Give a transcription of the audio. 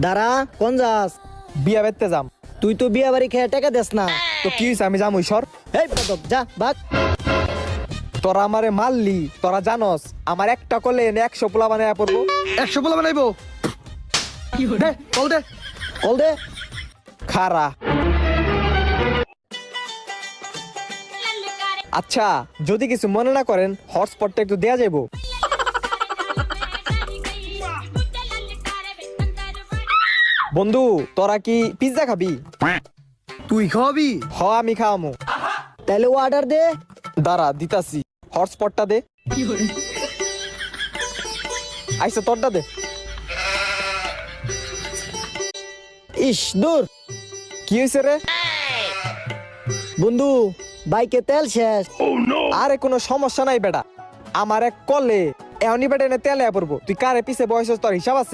দাঁড়া, কোন যাস? বিয়া বেতে যাম। তুই তো বিয়া বাড়ি খেয়ে টাকা দেস না। তো কি হইছে, আমি যাম ওইসর। এই বেদব, যা ভাগ। তোরা আমারে মারলি, তোরা জানস আমার একটা কলে এনে 100 পোলা বানায় পড়বো। 100 বলা বানাইবো। দে কল দে। কল দে। খারা। আচ্ছা, যদি কিছু মনে না করেন হটস্পটটা একটু দেয়া যাইবো। বন্ধু, তোরা কি পিজ্জা খাবি? তুই খাওয়াবি? হ, আমি খাওয়ামু। তাহলে অর্ডার দে। দাঁড়া দিতাছি, হটস্পটটা দে। আইসা তোরটা দে। ইস দূর। কি হয়েছে রে? বন্ধু, বাইকে তেল শেষ। আরে কোনো সমস্যা নাই বেটা, আমার এক কলে এখনই বেটা এনে তেলে পড়বো। তুই কারে পিছে বয়স, তোর হিসাব আছে?